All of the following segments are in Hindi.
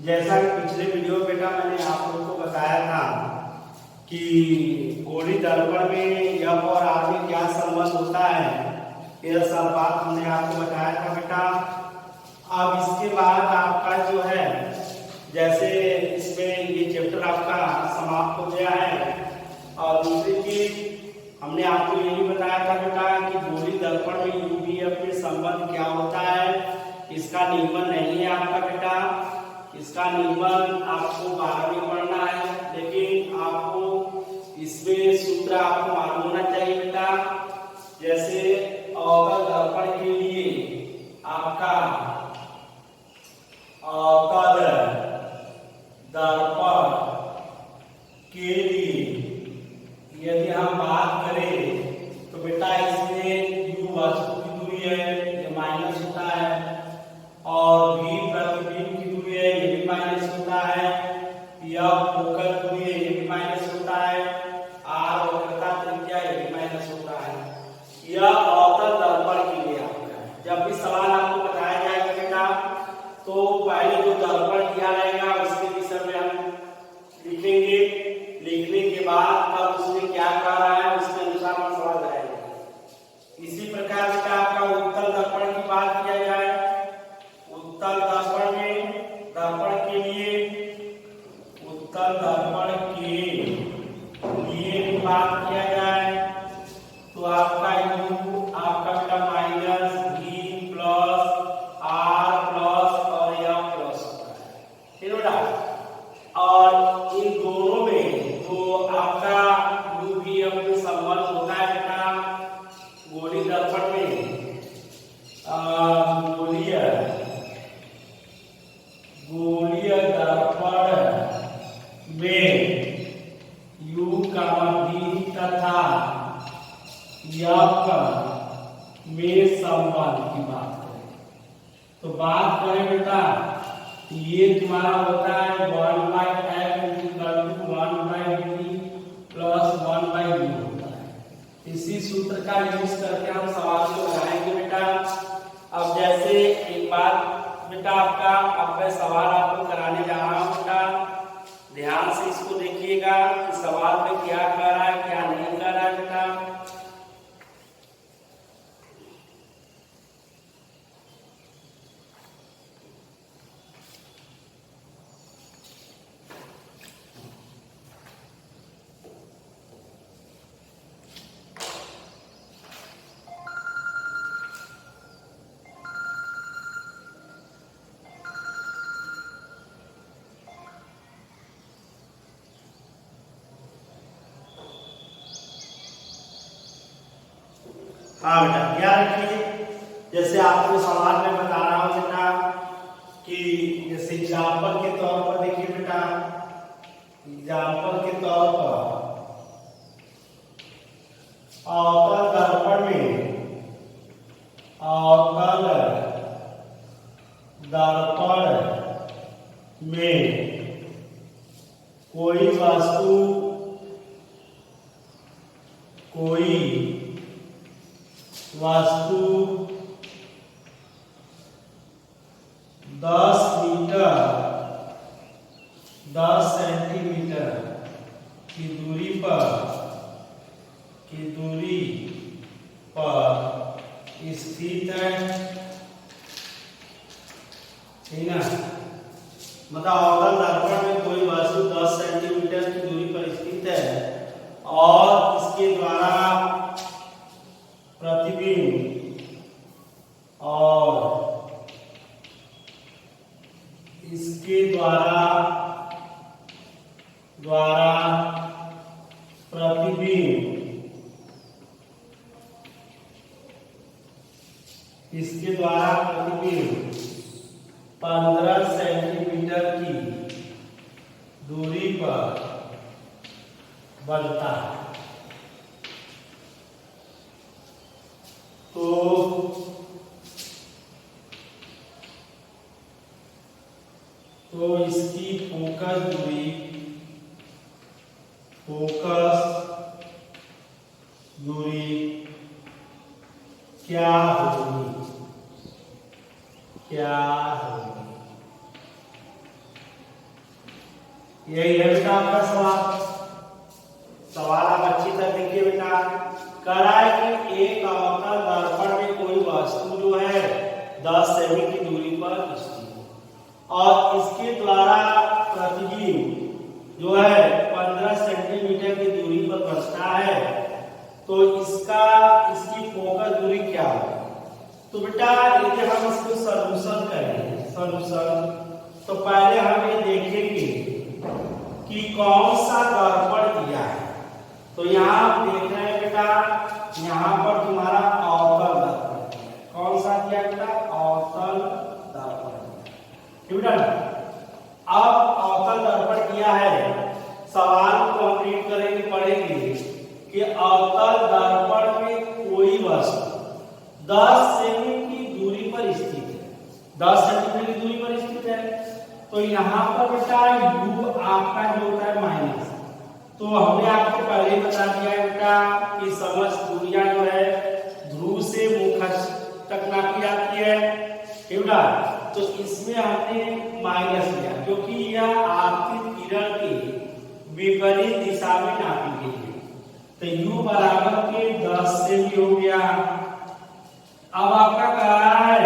जैसा कि पिछले वीडियो में बेटा मैंने आप लोगों को बताया था कि गोली दर्पण में एफ और आर में क्या संबंध होता है, यह सब बात हमने आपको बताया था बेटा। अब इसके बाद आपका जो है, जैसे इसमें ये चैप्टर आपका समाप्त हो गया है। और दूसरी चीज हमने आपको ये भी बताया था बेटा कि गोली दर्पण में यूवीएफ में संबंध क्या होता है। इसका नियमन नहीं है आपका बेटा, इसका नियमन आपको 12वीं पढ़ना है, लेकिन आपको इसमें सूत्र आपको मालूम होना चाहिए बेटा। जैसे अवतल दर्पण के लिए आपका अवतल दर्पण के लिए यदि हम बात करें तो बेटा इसमें u वस्तु की दूरी है, ये माइनस होता है, और v प्रतिबिंब की दूरी है, ये भी माइनस होता है, यह फोकल दूरी है, ये भी माइनस होता है, r वक्रता त्रिज्या ये भी माइनस होता है। यह अवतल दर्पण के लिए आपका है। जब भी सवाल आपको बताया जाएगा बेटा तो पहले जो दर्पण दिया रहेगा उसके विषय में हम लिखेंगे, लिखने के बाद तब उसमें क्या कह रहा है उसके अनुसार हम सवाल लगाएंगे। इसी प्रकार बेटा आपका उत्तल दर्पण की बात किया जाए, उत्तल दर्पण में दर्पण के लिए उत्तल दर्पण के लिए बात किया जाए तो आपका u आपका बेटा minus v plus r plus और यह प्लस होता है, ठीक है बेटा। और इन दोनों में जो आपका यूवीएफ में संबंध होता है बेटा गोली दर्पण में, गोलीय दर्पण में u v तथा f में संबंध की बात करें तो बात करें बेटा ये तुम्हारा होता है 1/f = 1/v प्लस 1/u होता है। इसी सूत्र का यूज करके हम सवाल को लगाएंगे बेटा। अब जैसे एक बात बेटा आपका अब मैं सवाल आपको कराने जा रहा हूं बेटा, ध्यान से इसको देखिएगा कि सवाल में क्या कह रहा है क्या नहीं कह रहा है बेटा। हाँ बेटा ध्यान रखिए, जैसे आपको सवाल में बता रहा हूं बेटा कि जैसे एग्जाम्पल के तौर पर देखिए बेटा, एग्जाम्पल के तौर पर अवतल दर्पण में कोई वस्तु 10 सेंटीमीटर की दूरी पर स्थित है, ठीक है। मतलब अवतल दर्पण में कोई वस्तु 10 सेंटीमीटर की दूरी पर स्थित है और इसके द्वारा प्रतिबिंब और इसके द्वारा प्रतिबिंब, इसके द्वारा प्रतिबिंब 15 सेंटीमीटर की दूरी पर बनता है। तो इसकी फोकस दूरी क्या होगी, यही है बेटा आपका सवाल। सवाल आप अच्छी तरह देखिए बेटा। कह रहा है कि एक अवतल दर्पण में कोई वस्तु जो है 10 सेमी की दूरी पर स्थित है और इसके द्वारा प्रतिबिंब जो है 15 सेंटीमीटर की दूरी पर बचता है, तो इसकी फोकस दूरी क्या है? तो बेटा यदि हम इसको सॉल्यूशन करें, तो पहले हम ये देखेंगे कि कौन सा दर्पण दिया है। तो यहाँ आप देख रहे हैं बेटा, यहाँ पर तुम्हारा अवतल दर्पण कौन सा दिया बेटा? अवतल दर्पण। बेटा अब अवतल दर्पण दिया है, सवाल को हम रीड करेंगे, पढ़ेंगे कि अवतल दर्पण में कोई वस्तु 10 सेमी की दूरी पर स्थित है, 10 सेंटीमीटर की दूरी पर स्थित है। तो यहाँ पर बेटा u आपका जो होता है माइनस, तो हमने आपको पहले ही बता दिया है बेटा कि समस्त दूरियां जो है ध्रुव से मुख तक नापी जाती है बेटा। तो इसमें हमने माइनस लिया क्योंकि यह आपकी किरण की विपरीत दिशा में नापी गई है। तो u बराबर के 10 सेमी हो गया। अब आपका कह रहा है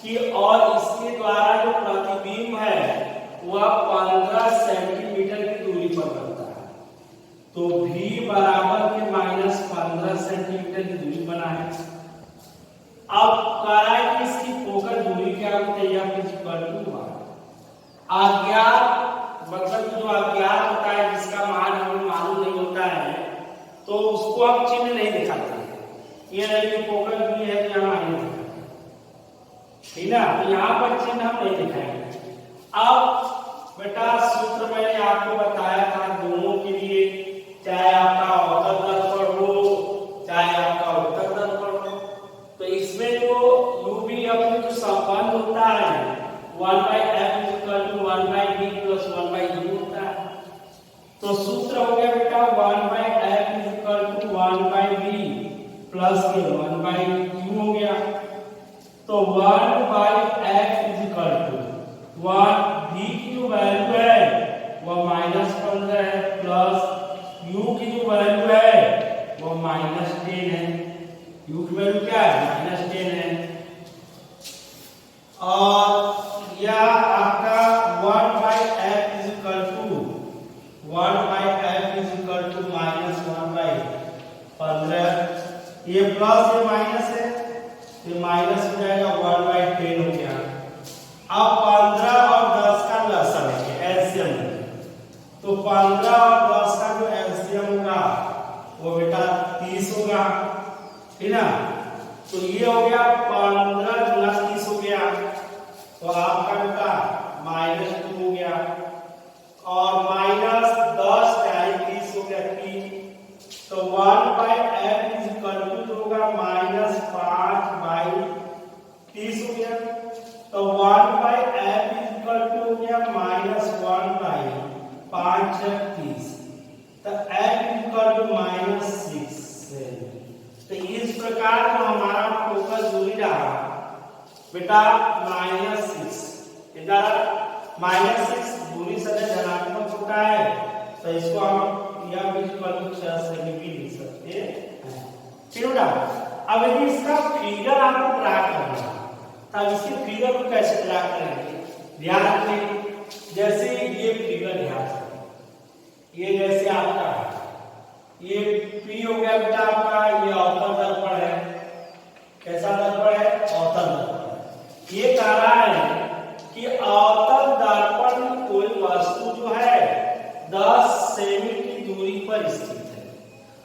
कि और इसके द्वारा जो प्रतिबिंब है वह 15 सेंटीमीटर की दूरी पर बनता है। तो v बराबर के माइनस 15 सेंटीमीटर की दूरी बना है। अब कह रहा है कि इसकी फोकस दूरी क्या होती है? अज्ञात मतलब जो अज्ञात होता है, जिसका मान हमें मालूम नहीं होता है, तो उसको हम चिन्ह नहीं दिखाते। ये नहीं फोकस दूरी है तो यहाँ माइनस, ठीक ना, तो यहाँ पर चिन्ह हम नहीं दिखाएंगे। अब बेटा सूत्र मैंने आपको बताया था दोनों के लिए, चाहे आपका अवतल दर्पण हो चाहे आपका उत्तल दर्पण हो, तो इसमें जो u v f में जो संबंध होता है 1/f = 1/b + 1/u होता है। तो सूत्र हो गया बेटा 1/f = 1/b प्लस के 1/u हो गया। तो 1/f = 1 v की जो वैल्यू है वह -15 है, प्लस u की जो वैल्यू है वो -10 है। u की वैल्यू क्या है? -10 है। और यह आपका 1/f = -1/15, ये प्लस ये माइनस है, ये माइनस हो जाएगा 1/10 हो गया। अब 15 और 10 का लसाअ है, एलसीएम है, तो 15 और 10 का जो एलसीएम होगा वो बेटा 30 होगा, ठीक ना। तो ये हो गया 15 × 30 हो गया, तो आपका बेटा -2 हो गया, और -10 × 30 हो गया 3। तो 1/f = होगा -5/30 हो गया। तो 1/f हो गया -1/5/30, तो f -6। तो इस प्रकार जो हमारा फोकस दूरी रहा बेटा -6, इधर -6 दूरी से धनात्मक होता है, तो इसको हम यह भी 6 सेमी भी लिख सकते हैं। ठीक है। अब यदि इसका फिगर आपको ड्रा करना है, तब इसके फिगर को कैसे ड्रा करेंगे? ध्यान रखें, जैसे ये फिगर ध्यान से, ये जैसे आपका ये P हो गया बेटा आपका, ये अवतल दर्पण है। कैसा दर्पण है? अवतल दर्पण। ये कह रहा है कि अवतल दर्पण में कोई वस्तु जो है 10 सेमी की दूरी पर स्थित है।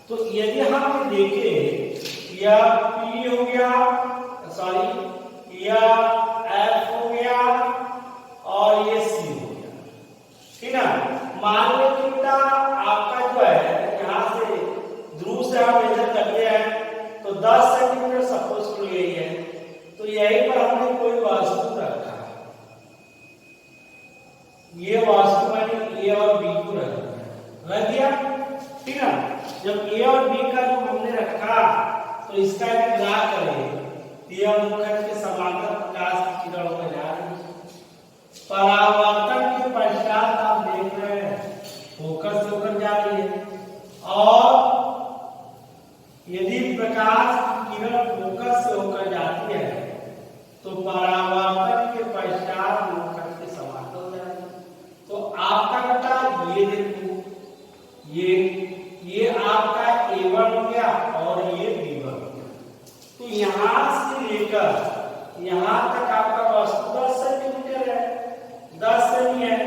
तो यदि हम देखें, यह P हो गया, सॉरी यह F हो गया और ये C हो गया, ठीक है। मान लो कि बेटा आपका जो है यहाँ से ध्रुव से हम मेजर करते हैं, तो 10 सेंटीमीटर सपोज करो यही है, तो यहीं पर हमने कोई वस्तु रखा, ये वास्तव में ए और बी को रख दिया, ठीक है। जब ए और बी का जो हमने रखा, तो इसका एक ड्रा करें, यह मुखर के समांतर प्रकाश की किरण को जा रही है। परावर्तन के पश्चात आप देख रहे हैं लेकर यहाँ तक आपका वस्तु 10 सेंटीमीटर है, 10 सेमी है,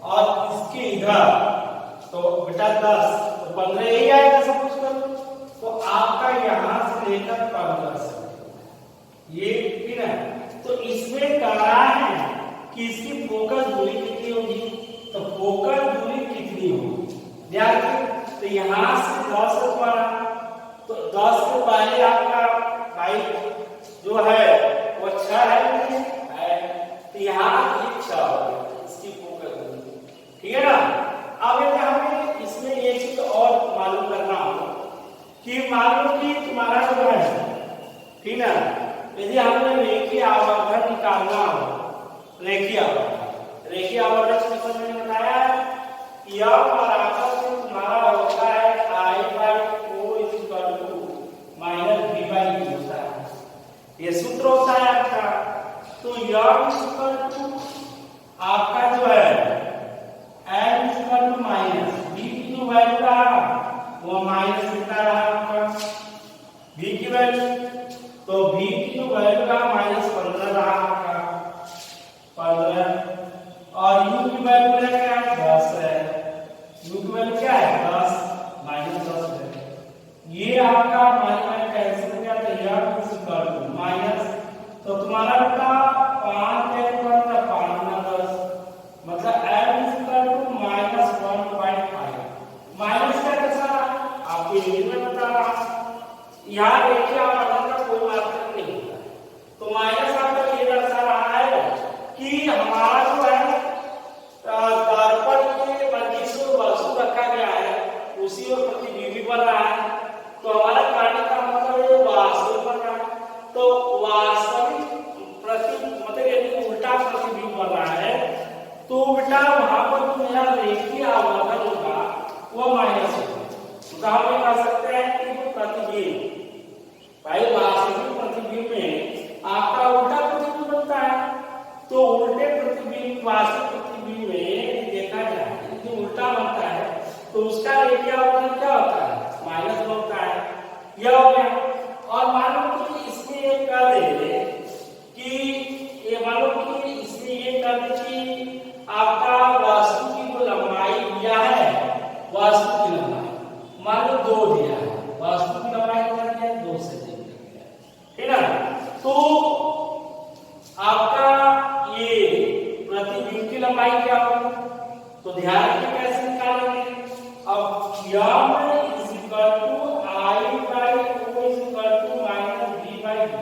और इसके इधर तो बेटा 10 तो 15 यही आएगा सब कुछ कर। तो आपका यहाँ से लेकर 15 सेंटीमीटर ये ठीक है। तो इसमें कहा है कि इसकी फोकस दूरी कितनी होगी, तो फोकस दूरी कितनी होगी ध्यान रखिए। तो यहाँ से 10 है तुम्हारा, तो 10 से पहले आपका भाई जो है वो 6 है, तो यहाँ ये 6 हो गया इसकी फोकस दूरी, ठीक है ना। अब हमें इसमें एक चीज और मालूम करना हो कि मान लो कि तुम्हारा जो है ठीक है, यदि हमें रेखीय आवर्धन निकालना हो, रेखीय आवर्धन जैसे मैंने बताया यह बराबर से तुम्हारा होता है I/O माइनस V/U होता है, ये सूत्र होता है आपका। तो यह आपका जो है M माइनस V की जो वैल्यू रहा वो माइनस कितना रहा आपका V की वैल्यू, तो V की जो वैल्यू रहा माइनस 15 रहा आपका 15, और U की वैल्यू क्या है 10 है, U की वैल्यू क्या है 10 माइनस 10 है। ये आपका माइनस कैंसिल हो गया, तो यह इक्वल माइनस, तो तुम्हारा बेटा 5 है 5 मतलब M equal to minus 1.5। Minus का कैसा आपको ये नहीं बता रहा, यहाँ देखिए आवर्धन का कोई मात्रक नहीं होता है, तो माइनस आपका ये दर्शा रहा है कि हमारा जो है दर्पण के मध्य से वस्तु रखा गया है उसी और प्रतिबिंब बन रहा है, तो हमारा कहने का मतलब ये वास्तविक बन रहा है। तो वास्तविक मतलब यदि उल्टा प्रतिबिंब बन रहा है तो बेटा वहां पर जो मेरा रेखीय आवर्धन होगा वो माइनस होगा। तो हम ये कह सकते हैं कि वो प्रतिबिंब भाई वास्तविक प्रतिबिंब में आपका उल्टा प्रतिबिंब बनता है, तो उल्टे प्रतिबिंब वास्तविक प्रतिबिंब में देखा जाए जो उल्टा बनता है तो उसका रेखीय आवर्धन क्या होता है माइनस होता है, यह हो गया। और मान लो कि इसमें ये कर दे कि ये मान लो कि इसमें ये कर दे कि आपका वस्तु की जो लंबाई दिया है, वस्तु की लंबाई मान लो 2 दिया है, वस्तु की लंबाई कितना दिया है 2 सेंटीमीटर, ठीक है ना। तो आपका ये प्रतिबिंब की लंबाई क्या होगी, तो ध्यान रखिए कैसे निकालेंगे। अब M is equal to I/O is equal to minus V/U,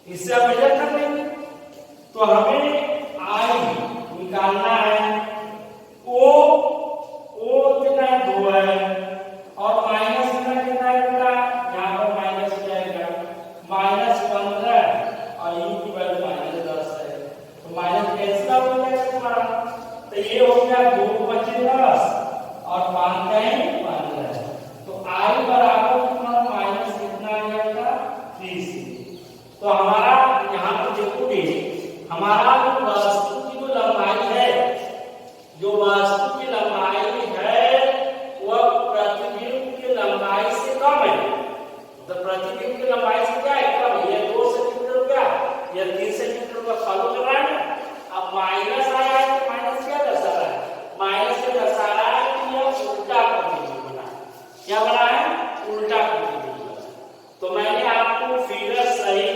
इससे आप मेजर कर लेंगे, तो हमें I निकालना है, O कितना है 2 है, और माइनस कितना है बेटा यहाँ पर माइनस हो जाएगा माइनस 15 और U की वैल्यू माइनस 10 है, तो माइनस कैंसिल आउट हो जाएगा तुम्हारा, तो ये हो गया 2 बचे 10 और 5 कहीं 15, तो I बराबर तुम्हारा माइनस कितना आ जाएगा 30। तो हमारा यहाँ पर देखोगे हमारा जो वस्तु की जो लंबाई है, जो वस्तु की लंबाई है वह प्रतिबिंब की लंबाई से कम है, तो प्रतिबिंब की लंबाई से क्या है कम है, ये 2 सेंटीमीटर हो गया, ये 3 सेंटीमीटर का फॉलो कर रहा है ना। अब माइनस आया है तो माइनस क्या दर्शा रहा है, माइनस से दर्शा रहा है कि यह उल्टा प्रतिबिंब बना है, क्या बना है उल्टा प्रतिबिंब बना। तो मैंने आपको फिगर सही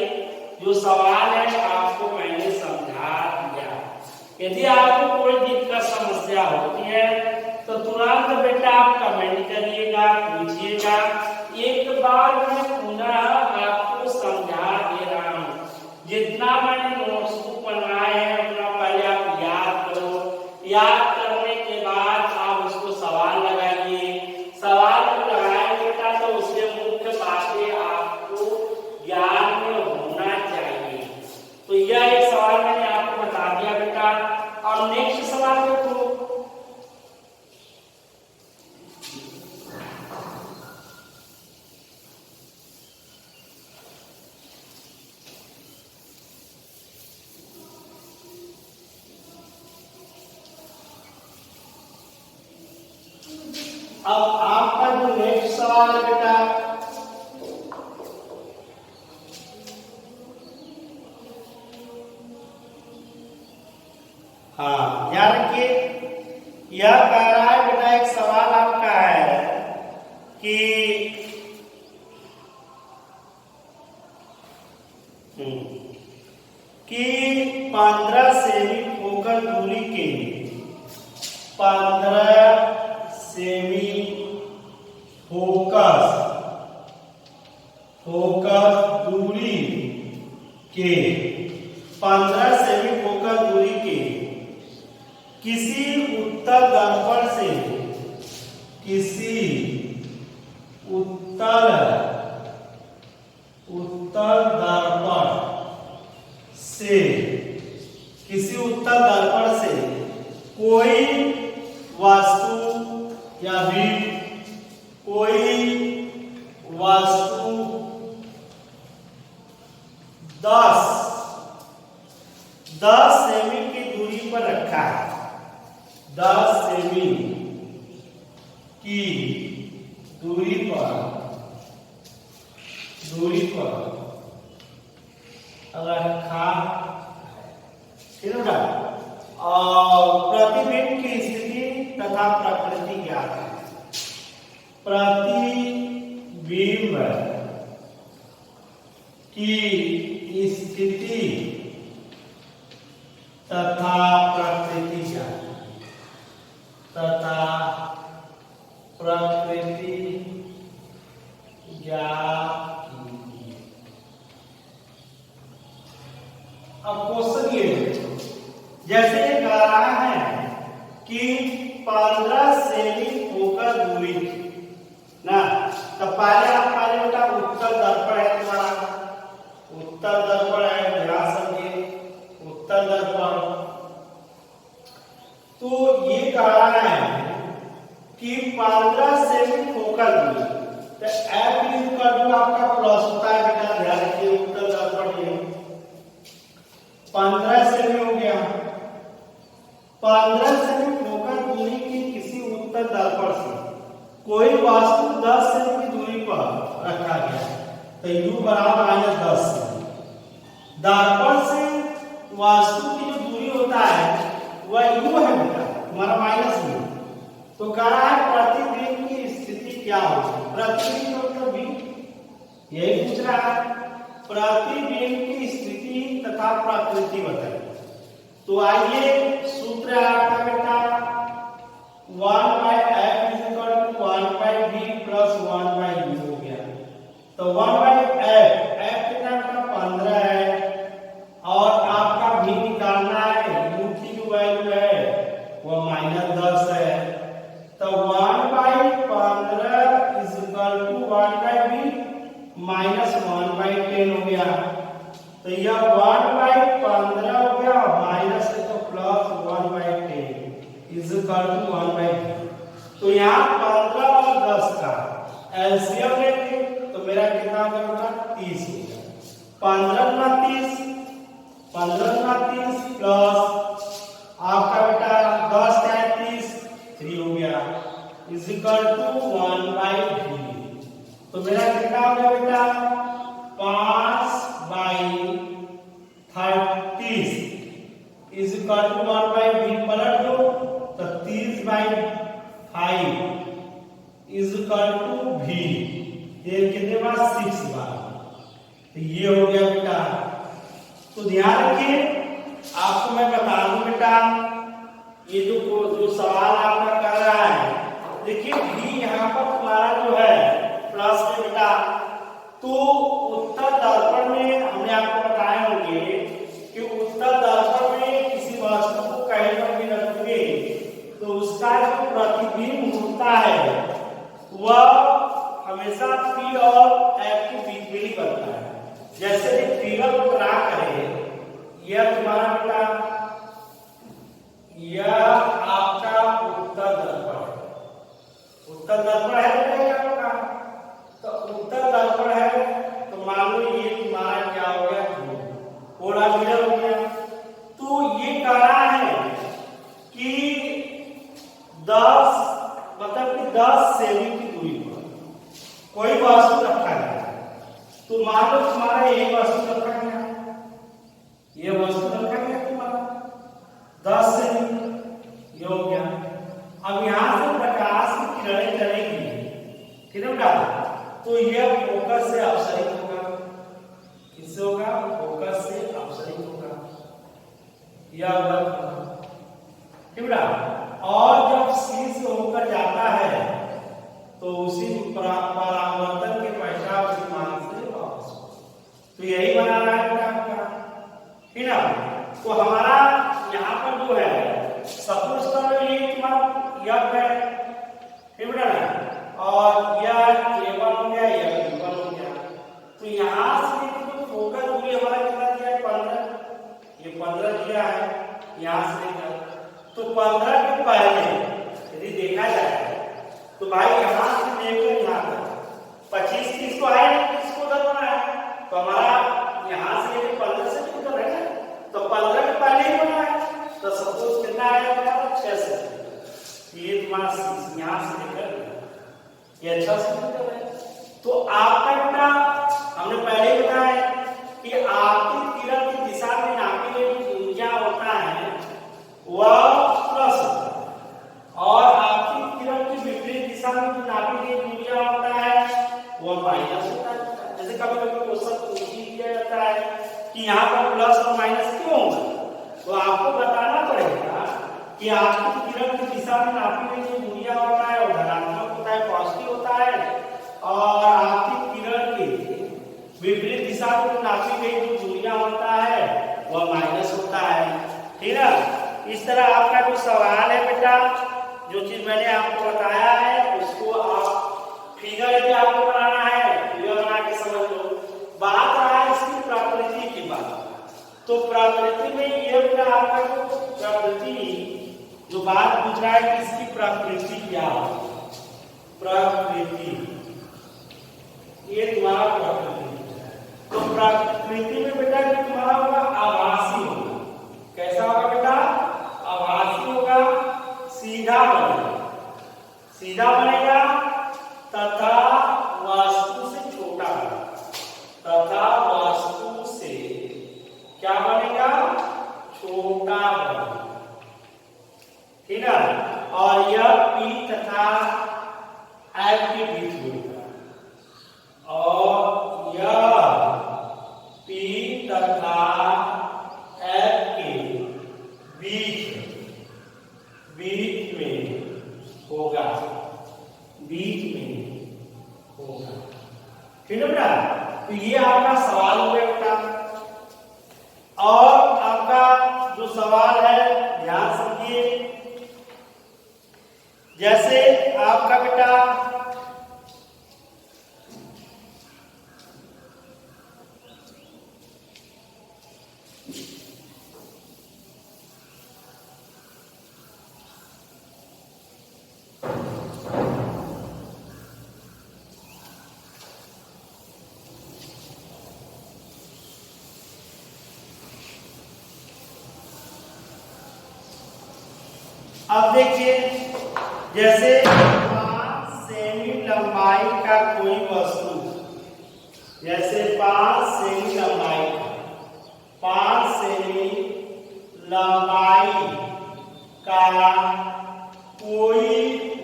जो सवाल है आपको मैंने समझा दिया। यदि आपको कोई दिक्कत समस्या होती है तो तुरंत बेटा आप कमेंट करिएगा, पूछिएगा, एक बार मैं पुनः आपको समझा दे रहा हूँ। जितना मैंने नोट्स बुक बनवाए हैं अपना पहले आप याद करो, याद करने के बाद आप उसको सवाल लगाइए, सवाल जब लगाएंगे बेटा तो उससे मुख्य बातें आपको ज्ञान में होना चाहिए। तो यह एक सवाल मैंने आपको बता दिया बेटा, और नेक्स्ट सवाल देखो। अब आपका जो नेक्स्ट सवाल है बेटा हाँ, याद रखिए, यह कह रहा है बेटा, एक सवाल आपका है कि कि 15 सेमी फोकस दूरी के 15 सेमी फोकस दूरी के 15 सेमी फोकस दूरी के किसी उत्तल दर्पण से उत्तल दर्पण से कोई वस्तु या भी कोई वस्तु 10 सेमी की दूरी पर रखा है। 10 सेमी की दूरी पर अगर रखा, ठीक है बेटा, और प्रतिबिंब की स्थिति तथा प्रकृति ज्ञात है। प्रतिबिंब की स्थिति तथा प्रकृति ज्ञात अब क्वेश्चन ये जैसे ये कह रहा है कि 15 सेमी फोकस दूरी ना, तो पहले आप बेटा उत्तल दर्पण है तुम्हारा, उत्तल दर्पण है, ध्यान समझिए, उत्तल दर्पण। तो ये कह रहा है कि 15 सेमी फोकस दूरी, तो एफ इक्वल टू आपका प्लस होता है बेटा, ध्यान रखिए, उत्तल दर्पण ये 15 सेमी हो गया। 15 सेमी फोकस दूरी की किसी उत्तल दर्पण से कोई वस्तु 10 सेमी की दूरी पर रखा गया, तो u बराबर -10 सेमी। दर्पण से वस्तु की जो दूरी होता है वह u है बेटा, तुम्हारा माइनस में। तो कह रहा है प्रतिबिंब की स्थिति क्या होगी, प्रतिबिंब मतलब भी यही पूछ रहा है, प्रतिबिंब की स्थिति तथा प्रकृति बताइए। तो आइए, सूत्र है आपका बेटा 1/f = 1/v + 1/u हो गया। तो 1/f, f कितना का 15 है, और आपका v निकालना है, u की जो वैल्यू है वो -10 है। तो 1/15 = 1/v -1/10 हो गया। तो यह 1/15 हो गया, माइनस है तो प्लस 1/10 = 1/10। तो यहाँ 15 और 10 का एलसीएम लेंगे तो मेरा कितना होगा, 30 हो गया। 15 गुना 30 प्लस आपका बेटा 10 है 30, 3 हो गया, = 1/3। तो मेरा कितना हो गया बेटा, 5/30 = 1/v पलट दो, तो 30/5 = v, ये कितने बार 6 बार, तो ये हो गया बेटा। तो ध्यान रखिए, आपको मैं बता दूं बेटा, ये जो सवाल आपका कर रहा है, देखिए v यहाँ पर तुम्हारा जो है प्लस में बेटा, तो उत्तल दर्पण में हमने आपको बताए होंगे कि उत्तल दर्पण में किसी वस्तु को कहीं पर भी रखोगे तो उसका जो प्रतिबिंब होता है वह हमेशा P और F के बीच में ही बनता है। जैसे कि फिगर को ड्रा करें, यह तुम्हारा बेटा, यह आपका उत्तल दर्पण है बेटा आपका। तो उत्तल दर्पण है, तो मान लो ये तुम्हारा क्या हो गया, थोड़ा मिडल हो गया। तो ये कह रहा है कि 10 मतलब कि 10 सेमी की दूरी पर कोई वस्तु रखा गया। तो मान लो तुम्हारा ये वस्तु रखा गया, ये वस्तु रखा गया तुम्हारा 10 सेमी यह वक्र, ठीक है। और जब सी से होकर जाता है तो उसी परावर्तन के पश्चात उसी मान से वापस, तो यही बना रहा है आपका, ठीक ना। तो हमारा यहाँ पर जो है सपुष्टक ये तुम्हारा यह है, ठीक है ना। और यह A1 हो गया, यह B1 हो गया। तो यहाँ से जो फोकस दूरी हमारा कितना दिया है 15, ये 15 दिया है यहाँ से लेकर। तो 15 के पहले यदि देखा जाए तो भाई यहाँ से लेकर यहाँ तक 25 30 तो है, किसको उधर बना है, तो हमारा यहाँ से लेकर 15 से उधर है ना, तो 15 के पहले ही बना है। तो सपोज कितना आएगा 6 से, ये तुम्हारा यहाँ से लेकर ये 6 सेंटीमीटर है। तो आपका बेटा हमने पहले ही बताया कि आपकी किरण की दिशा में नापी गई ऊर्जा होता है वह प्लस होता है, और आपकी किरण की विपरीत दिशा में जो नापी गई ऊर्जा होता है वह माइनस होता है। जैसे कभी कभी क्वेश्चन पूछ दिया जाता है कि यहाँ पर प्लस और माइनस क्यों होगा, तो आपको बताना पड़ेगा कि आपकी किरण की दिशा में नापी गई जो ऊर्जा होता है वो धनात्मक होता है, पॉजिटिव होता है, और आपकी किरण की विपरीत दिशा में जो नापी गई जो ऊर्जा होता है वह माइनस होता है, ठीक है। इस तरह आपका जो सवाल है बेटा, जो चीज मैंने आपको बताया है उसको आप फिगर यदि आपको बनाना है फिगर बना के समझ लो। बात रहा है इसकी प्रकृति की बात, तो प्रकृति में ये बेटा आपका जो प्रकृति जो बात पूछ रहा है कि इसकी प्रकृति क्या है, प्रकृति ये तुम्हारा प्रकृति, तो प्रकृति में बेटा जो तुम्हारा होगा आभासी होगा। कैसा होगा बेटा, आभासी होगा, सीधा बनेगा, सीधा बनेगा तथा वस्तु से छोटा बनेगा, तथा वस्तु से क्या बनेगा, छोटा बनेगा, ठीक है। और यह P तथा F के बीच होगा, और यह P तथा F के बीच में होगा, बीच में होगा, ठीक है बेटा। तो ये आपका सवाल हो गया बेटा। और आपका जो सवाल है ध्यान समझिए, जैसे आपका बेटा अब देखिए, जैसे 5 सेमी लंबाई का कोई वस्तु, जैसे 5 सेमी लंबाई, 5 सेमी लंबाई का कोई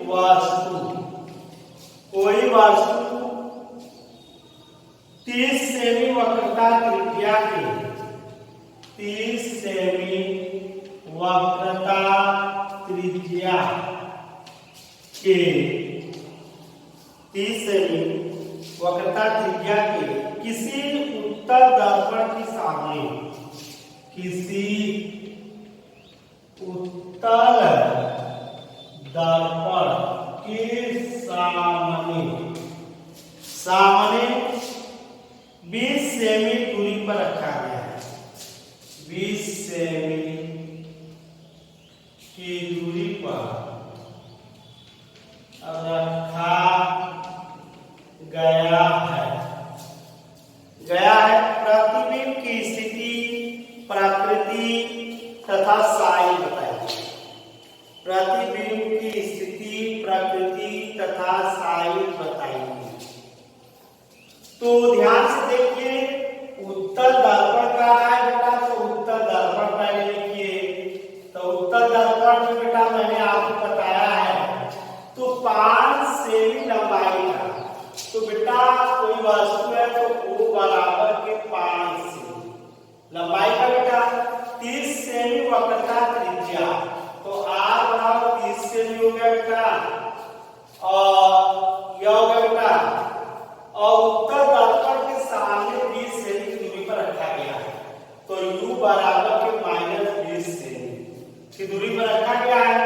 वस्तु 30 सेमी वक्रता त्रिज्या के, 30 सेमी वक्रता त्रिज्या के, 30 सेमी वक्रता त्रिज्या के किसी उत्तल दर्पण के सामने, किसी उत्तल दर्पण के सामने 20 सेमी दूरी पर रखा गया है, 20 सेमी की दूरी पर रखा गया है प्रतिबिंब की स्थिति, प्रकृति तथा साइज बताइए। प्रतिबिंब की स्थिति, प्रकृति तथा साइज बताइए। तो ध्यान से देखिए, उत्तल दर्पण का है बेटा, तो उत्तल दर्पण पहले लिखिए। तो उत्तल दर्पण में बेटा मैंने आपको बताया है तो 5 सेमी लंबाई का, तो बेटा कोई वस्तु है तो वो बराबर के 5 सेमी लंबाई का बेटा 30 सेमी वक्रता और उत्तर दर्पण के सामने 20 सेमी की दूरी पर रखा गया है। तो u बराबर के -20 सेमी की दूरी पर रखा गया है।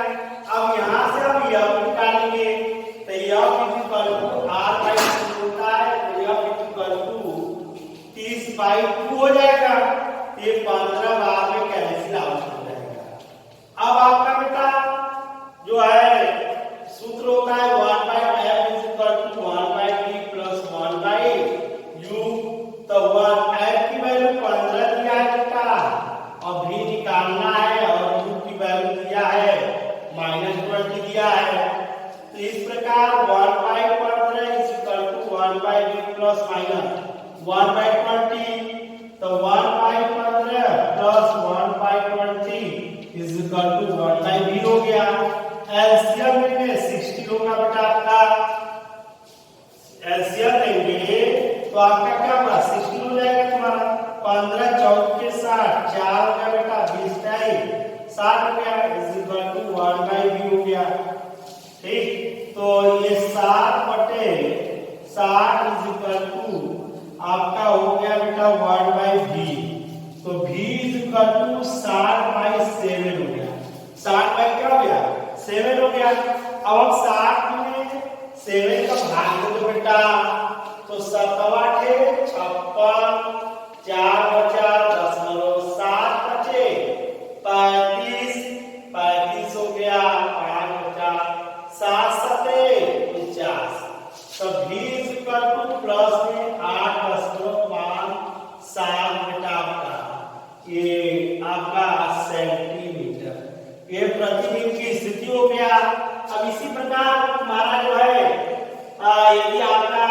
अब यहाँ से हम f निकालेंगे, तो f r/2 होता है, तो f 30/2 हो जाएगा। ये 15 बार में कैंसिल आउट हो जाएगा। अब आपका बेटा जो है सूत्र होता है 1/f = 1/t + 1/u। तो 1f की वैल्यू 15 दिया है बेटा, और v निकालना है, और u की वैल्यू दिया है -20 दिया है। तो इस प्रकार 1/15 = 1/v + -1/20। तो 1/15 + 1/20 = 1/v हो गया। एलसीएम में 60 होगा बेटा आपका। एलसीएम लेंगे तो आपका क्या होगा 60 हो जाएगा तुम्हारा। 15 4 के 60 4 हो गया बेटा, 20 टाइम 60 हो गया, = 1/v हो गया। ठीक, तो ये 60/60 = आपका हो गया बेटा 1/v। तो v = 60/7 हो गया। 60 क्या हो गया 7 हो गया। अब हम 60 में 7 का भाग दे दो बेटा, तो 7/8 56, 4 बचा 0.7 बचे 35, 35 हो गया, 5 बचा 7 7 49। तो v = प्लस में 8.5 7 बेटा आपका, ये आपका सेंटीमीटर। ये प्रतिबिंब की स्थिति हो गया। अब इसी प्रकार तुम्हारा जो है यदि आपका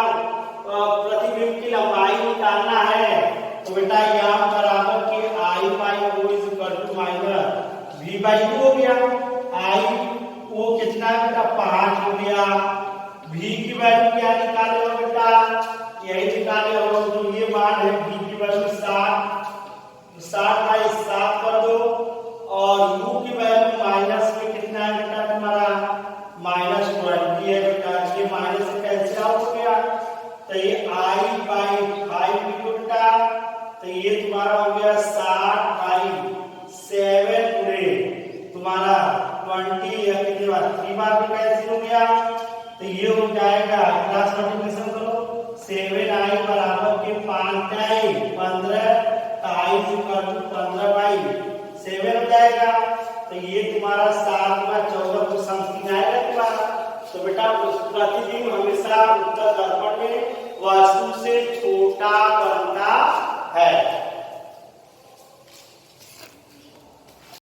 प्रतिबिंब की लंबाई निकालना है, तो बेटा यहाँ बराबर के I/O = -v/2 हो गया। I/O कितना बेटा 5 हो गया। v की वैल्यू क्या निकाले हो बेटा, यही निकाले हो, जो ये मान है v की वैल्यू 60/7 कर दो, और u की वैल्यू माइनस में कितना है बेटा तुम्हारा -20 है बेटा। ये माइनस से कैंसिल आउट हो गया, तो ये I/5 बेटा, तो ये तुम्हारा हो गया 60/7 पूरे तुम्हारा 20 या कितने बार 3 बार में कैंसिल हो गया। तो ये हो जाएगा, क्रॉस मल्टीप्लिकेशन करो, 7i बराबर के 5 टाइम 15, तो i = 15/7 हो जाएगा। तो ये तुम्हारा 7/14 को समथिंग आएगा तुम्हारा। तो बेटा प्रतिबिंब हमेशा उत्तर दर्पण में वस्तु से छोटा बनता है।